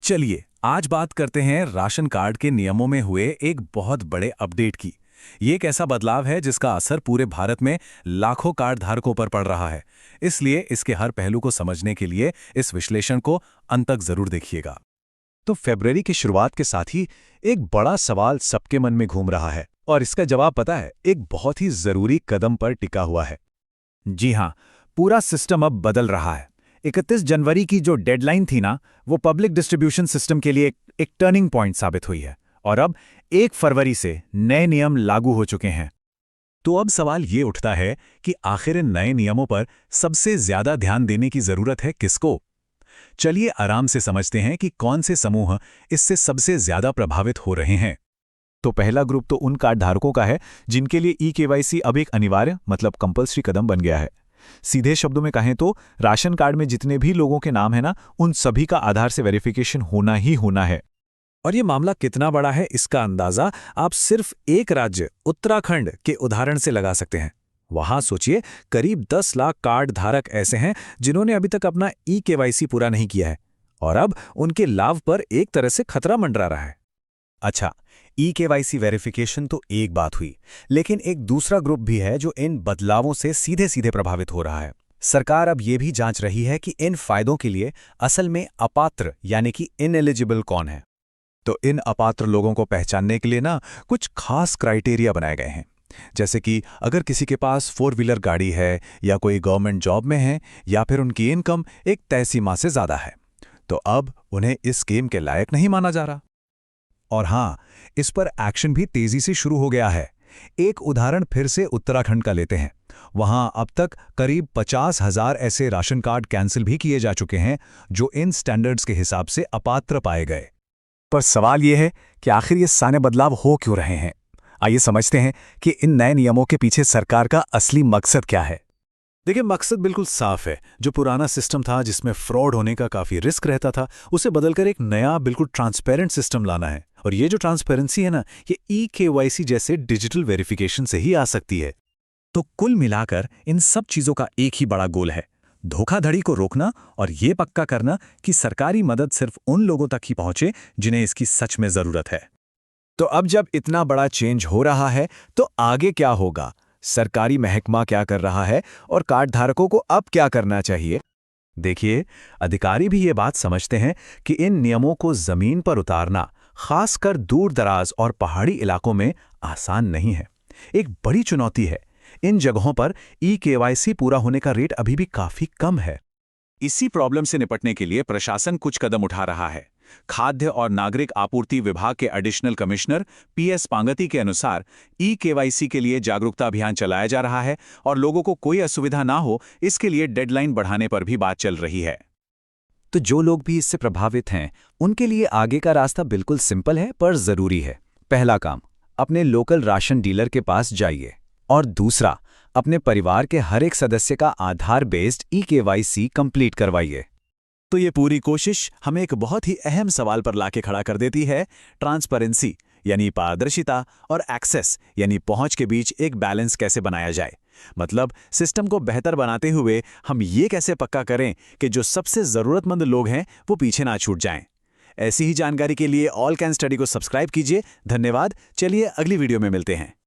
चलिए आज बात करते हैं राशन कार्ड के नियमों में हुए एक बहुत बड़े अपडेट की। ये एक ऐसा बदलाव है जिसका असर पूरे भारत में लाखों कार्ड धारकों पर पड़ रहा है। इसलिए इसके हर पहलू को समझने के लिए इस विश्लेषण को अंत तक जरूर देखिएगा। तो फरवरी की शुरुआत के साथ ही एक बड़ा सवाल सबके मन में घूम रहा है और इसका जवाब पता है, एक बहुत ही जरूरी कदम पर टिका हुआ है। जी हाँ, पूरा सिस्टम अब बदल रहा है। 31 जनवरी की जो डेडलाइन थी ना, वो पब्लिक डिस्ट्रीब्यूशन सिस्टम के लिए एक टर्निंग पॉइंट साबित हुई है और अब 1 फरवरी से नए नियम लागू हो चुके हैं। तो अब सवाल ये उठता है कि आखिर इन नए नियमों पर सबसे ज्यादा ध्यान देने की जरूरत है किसको? चलिए आराम से समझते हैं कि कौन से समूह इससे सबसे ज्यादा प्रभावित हो रहे हैं। तो पहला ग्रुप तो उन कार्ड धारकों का है जिनके लिए ई-केवाईसी अब एक अनिवार्य मतलब कंपल्सरी कदम बन गया है। सीधे शब्दों में कहें तो राशन कार्ड में जितने भी लोगों के नाम है ना, उन सभी का आधार से वेरिफिकेशन होना ही होना है। और ये मामला कितना बड़ा है इसका अंदाजा आप सिर्फ एक राज्य उत्तराखंड के उदाहरण से लगा सकते हैं। वहां सोचिए, करीब 10 लाख कार्ड धारक ऐसे हैं जिन्होंने अभी तक अपना ई-केवाईसी पूरा नहीं किया है और अब उनके लाभ पर एक तरह से खतरा मंडरा रहा है। अच्छा, ई-केवाईसी वेरिफिकेशन तो एक बात हुई, लेकिन एक दूसरा ग्रुप भी है जो इन बदलावों से सीधे सीधे प्रभावित हो रहा है। सरकार अब ये भी जांच रही है कि इन फायदों के लिए असल में अपात्र यानी कि इनएलिजिबल कौन है। तो इन अपात्र लोगों को पहचानने के लिए ना कुछ खास क्राइटेरिया बनाए गए हैं। जैसे कि अगर किसी के पास 4 व्हीलर गाड़ी है या कोई गवर्नमेंट जॉब में है या फिर उनकी इनकम एक तय सीमा से ज्यादा है, तो अब उन्हें इस स्कीम के लायक नहीं माना जा रहा। और हां, इस पर एक्शन भी तेजी से शुरू हो गया है। एक उदाहरण फिर से उत्तराखंड का लेते हैं। वहां अब तक करीब 50,000 ऐसे राशन कार्ड कैंसिल भी किए जा चुके हैं जो इन स्टैंडर्ड्स के हिसाब से अपात्र पाए गए। पर सवाल ये है कि आखिर ये सारे बदलाव हो क्यों रहे हैं? आइए समझते हैं कि इन नए नियमों के पीछे सरकार का असली मकसद क्या है। देखिए, मकसद बिल्कुल साफ है। जो पुराना सिस्टम था जिसमें फ्रॉड होने का काफी रिस्क रहता था, उसे बदलकर एक नया बिल्कुल ट्रांसपेरेंट सिस्टम लाना है। और ये जो ट्रांसपेरेंसी है ना, ये ई-केवाईसी जैसे डिजिटल वेरिफिकेशन से ही आ सकती है। तो कुल मिलाकर इन सब चीजों का एक ही बड़ा गोल है, धोखाधड़ी को रोकना और ये पक्का करना कि सरकारी मदद सिर्फ उन लोगों तक ही पहुंचे जिन्हें इसकी सच में जरूरत है। तो अब जब इतना बड़ा चेंज हो रहा है, तो आगे क्या होगा? सरकारी महकमा क्या कर रहा है और कार्ड धारकों को अब क्या करना चाहिए? देखिए, अधिकारी भी ये बात समझते हैं कि इन नियमों को जमीन पर उतारना, खासकर दूर दराज और पहाड़ी इलाकों में आसान नहीं है। एक बड़ी चुनौती है। इन जगहों पर ई-केवाईसी पूरा होने का रेट अभी भी काफी कम है। इसी प्रॉब्लम से निपटने के लिए प्रशासन कुछ कदम उठा रहा है। खाद्य और नागरिक आपूर्ति विभाग के एडिशनल कमिश्नर पीएस पांगती के अनुसार ई-केवाईसी के लिए जागरूकता अभियान चलाया जा रहा है और लोगों को कोई असुविधा ना हो, इसके लिए डेडलाइन बढ़ाने पर भी बात चल रही है। तो जो लोग भी इससे प्रभावित हैं, उनके लिए आगे का रास्ता बिल्कुल सिंपल है पर जरूरी है। पहला काम, अपने लोकल राशन डीलर के पास जाइए और दूसरा, अपने परिवार के हर एक सदस्य का आधार बेस्ड ई-केवाईसी कंप्लीट करवाइए। तो ये पूरी कोशिश हमें एक बहुत ही अहम सवाल पर लाके खड़ा कर देती है। ट्रांसपेरेंसी यानी पारदर्शिता और एक्सेस यानी पहुंच के बीच एक बैलेंस कैसे बनाया जाए। मतलब सिस्टम को बेहतर बनाते हुए हम ये कैसे पक्का करें कि जो सबसे जरूरतमंद लोग हैं वो पीछे ना छूट जाएं। ऐसी ही जानकारी के लिए ऑल कैन स्टडी को सब्सक्राइब कीजिए। धन्यवाद। चलिए अगली वीडियो में मिलते हैं।